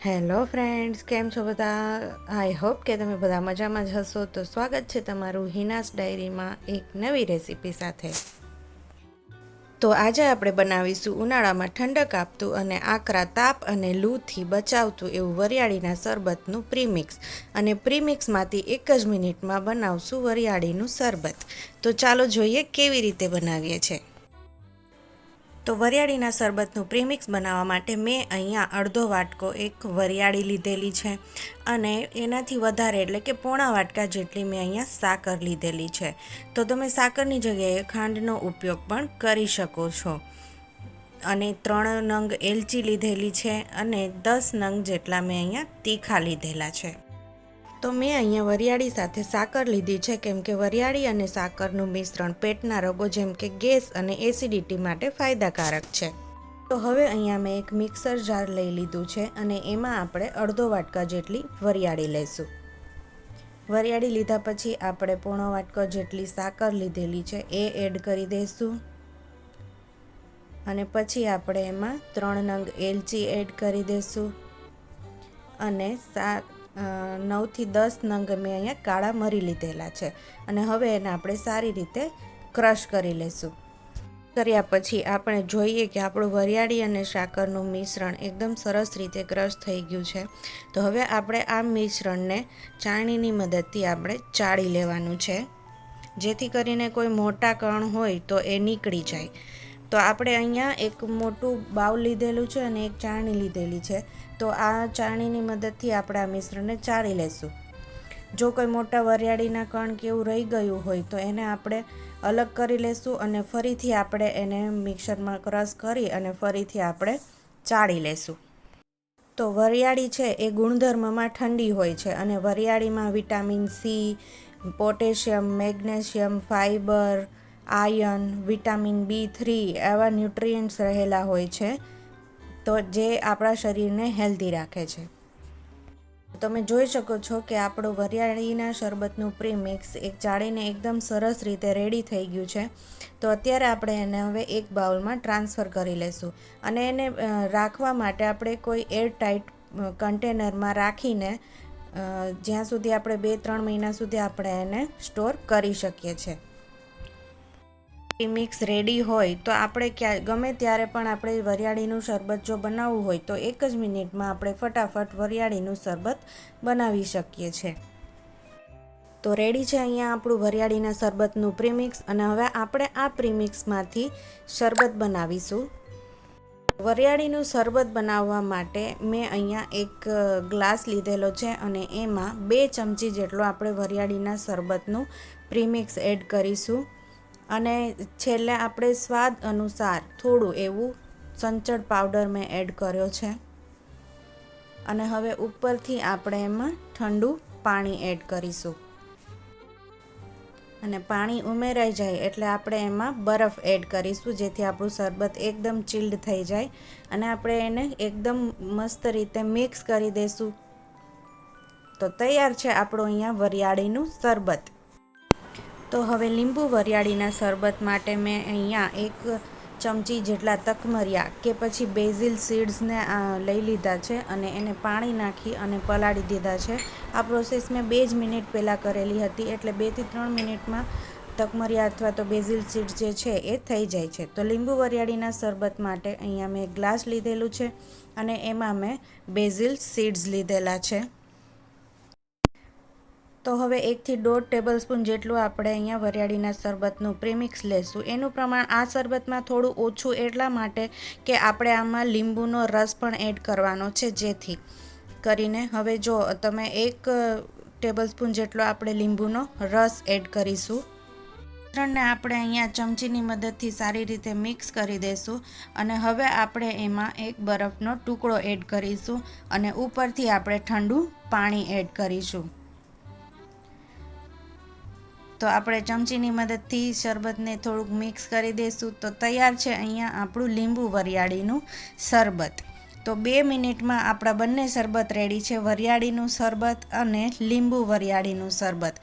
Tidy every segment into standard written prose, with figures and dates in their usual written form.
Hello friends, કેમ છો બધા? આઈ હોપ કે તમે બધા મજામાં જ હશો. તો સ્વાગત છે તમારું હિનાસ ડાયરીમાં એક નવી રેસીપી સાથે. તો આજે આપણે બનાવીશું ઉનાળામાં ઠંડક આપતું અને આકરા તાપ અને લૂથી બચાવતું એવું વરિયાળીના શરબતનું પ્રીમિક્સ. અને પ્રીમિક્સમાંથી એક જ મિનિટમાં બનાવશું વરિયાળીનું શરબત. તો ચાલો જોઈએ કેવી રીતે બનાવીએ છીએ. તો વરિયાળીના શરબતનું પ્રીમિક્સ બનાવવા માટે મેં અહીંયા અડધો વાટકો એક વરિયાળી લીધેલી છે અને એનાથી વધારે એટલે કે પોણા વાટકા જેટલી મેં અહીંયા સાકર લીધેલી છે. તો તમે સાકરની જગ્યાએ ખાંડનો ઉપયોગ પણ કરી શકો છો. અને 3 નંગ એલચી લીધેલી છે અને 10 નંગ જેટલા મેં અહીંયા તીખા લીધેલા છે. તો મેં અહીંયા વરિયાળી સાથે સાકર લીધી છે, કેમ કે વરિયાળી અને સાકરનું મિશ્રણ પેટના રોગો જેમ કે ગેસ અને એસિડિટી માટે ફાયદાકારક છે. તો હવે અહીંયા મેં એક મિક્સર જાર લઈ લીધું છે અને એમાં આપણે અડધો વાટકા જેટલી વરિયાળી લઈશું. વરિયાળી લીધા પછી આપણે પોણો વાટકો જેટલી સાકર લીધેલી છે એ એડ કરી દઈશું. અને પછી આપણે એમાં 3 નંગ એલચી એડ કરી દઈશું અને 9 થી 10 નંગ મેં અહીંયા કાળા મરી લીધેલા છે. અને હવે એને આપણે સારી રીતે ક્રશ કરી લઈશું. કર્યા પછી આપણે જોઈએ કે આપણું વરિયાળી અને સાકરનું મિશ્રણ એકદમ સરસ રીતે ક્રશ થઈ ગયું છે. તો હવે આપણે આ મિશ્રણને ચાળણીની મદદથી આપણે ચાળી લેવાનું છે, જેથી કરીને કોઈ મોટા કણ હોય તો એ નીકળી જાય. તો આપણે અહીંયા એક મોટું બાઉલ લીધેલું છે અને એક ચાળણી લીધેલી છે. તો આ ચાળણીની મદદથી આપણે આ મિશ્રણને ચાળી લઈશું. જો કોઈ મોટા વરિયાળીના કણ કે એવું રહી ગયું હોય તો એને આપણે અલગ કરી લઈશું અને ફરીથી આપણે એને મિક્સરમાં ક્રશ કરી અને ફરીથી આપણે ચાળી લઈશું. તો વરિયાળી છે એ ગુણધર્મમાં ઠંડી હોય છે અને વરિયાળીમાં vitamin C, potassium, magnesium, fibre, iron, vitamin B3 એવા ન્યુટ્રિયન્ટ્સ રહેલા હોય છે, તો જે આપણા શરીરને હેલ્ધી રાખે છે. તમે જોઈ શકો છો કે આપણું વરિયાળીના શરબતનું પ્રીમિક્સ એક ચાળીને એકદમ સરસ રીતે રેડી થઈ ગયું છે. તો અત્યારે આપણે એને હવે એક બાઉલમાં ટ્રાન્સફર કરી લઈશું અને એને રાખવા માટે આપણે કોઈ એરટાઇટ કન્ટેનરમાં રાખીને જ્યાં સુધી આપણે 2-3 મહિના સુધી આપણે એને સ્ટોર કરી શકીએ છીએ. પ્રીમિક્સ રેડી હોય તો આપણે ગમે ત્યારે પણ આપણે વરિયાળીનું શરબત જો બનાવવું હોય તો એક જ મિનિટમાં આપણે ફટાફટ વરિયાળીનું શરબત બનાવી શકીએ છીએ. તો રેડી છે અહીંયા આપણું વરિયાળીના શરબતનું પ્રીમિક્સ અને હવે આપણે આ પ્રીમિક્સમાંથી શરબત બનાવીશું. વરિયાળીનું શરબત બનાવવા માટે મેં અહીંયા એક ગ્લાસ લીધેલો છે અને એમાં 2 ચમચી જેટલો આપણે વરિયાળીના શરબતનું પ્રીમિક્સ એડ કરીશું. અને છેલ્લે આપણે સ્વાદ અનુસાર થોડું એવું સંચળ પાવડર મેં એડ કર્યો છે. અને હવે ઉપરથી આપણે એમાં ઠંડુ પાણી એડ કરીશું. અને પાણી ઉમેરાઈ જાય એટલે આપણે એમાં બરફ એડ કરીશું, જેથી આપણું શરબત એકદમ ચિલ્ડ થઈ જાય અને આપણે એને એકદમ મસ્ત રીતે મિક્સ કરી દઈશું. તો તૈયાર છે આપણું અહીંયા વરિયાળીનું શરબત. તો હવે લીંબુ વરિયાળીના શરબત માટે મેં અહીંયા 1 ચમચી જેટલા તકમરિયા કે પછી બેઝિલ સીડ્સને લઈ લીધા છે અને એને પાણી નાખી અને પલાળી દીધા છે. આ પ્રોસેસ મેં 2 જ મિનિટ પહેલાં કરેલી હતી, એટલે 2 થી 3 મિનિટમાં તકમરિયા અથવા તો બેઝિલ સીડ્સ જે છે એ થઈ જાય છે. તો લીંબુ વરિયાળીના શરબત માટે અહીંયા મેં ગ્લાસ લીધેલું છે અને એમાં મેં બેઝિલ સીડ્સ લીધેલા છે. તો હવે 1 થી 1.5 ટેબલસ્પૂન જેટલું આપણે અહીંયા વરિયાળીના શરબતનું પ્રીમિક્સ લેશું. એનું પ્રમાણ આ શરબતમાં થોડું ઓછું એટલા માટે કે આપણે આમાં લીંબુનો રસ પણ એડ કરવાનો છે, જેથી કરીને હવે જો તમે 1 ટેબલસ્પૂન જેટલો આપણે લીંબુનો રસ એડ કરીશું. મિશ્રણને આપણે અહીંયા ચમચીની મદદથી સારી રીતે મિક્સ કરી દઈશું અને હવે આપણે એમાં એક બરફનો ટુકડો એડ કરીશું અને ઉપરથી આપણે ઠંડુ પાણી એડ કરીશું. તો આપણે ચમચીની મદદથી શરબતને થોડુંક મિક્સ કરી દઈશું. તો તૈયાર છે અહીંયા આપણું લીંબુ વરિયાળીનું શરબત. તો 2 મિનિટમાં આપણા બંને શરબત રેડી છે, વરિયાળીનું શરબત અને લીંબુ વરિયાળીનું શરબત.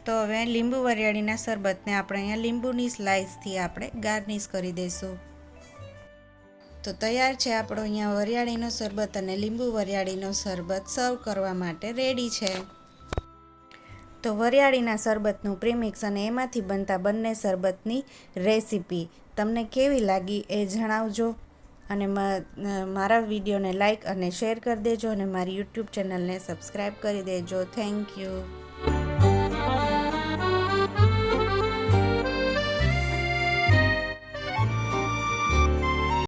તો હવે લીંબુ વરિયાળીના શરબતને આપણે અહીંયા લીંબુની સ્લાઇસથી આપણે ગાર્નિશ કરી દઈશું. તો તૈયાર છે આપણો અહીંયા વરિયાળીનો શરબત અને લીંબુ વરિયાળીનો શરબત સર્વ કરવા માટે રેડી છે. તો વરિયાળીના શરબતનું પ્રીમિક્સ અને એમાંથી બનતા બંને શરબતની રેસીપી તમને કેવી લાગી એ જણાવજો. અને મારા વિડીયોને લાઈક અને શેર કરી દેજો અને મારી યુટ્યુબ ચેનલને સબસ્ક્રાઈબ કરી દેજો. Thank you.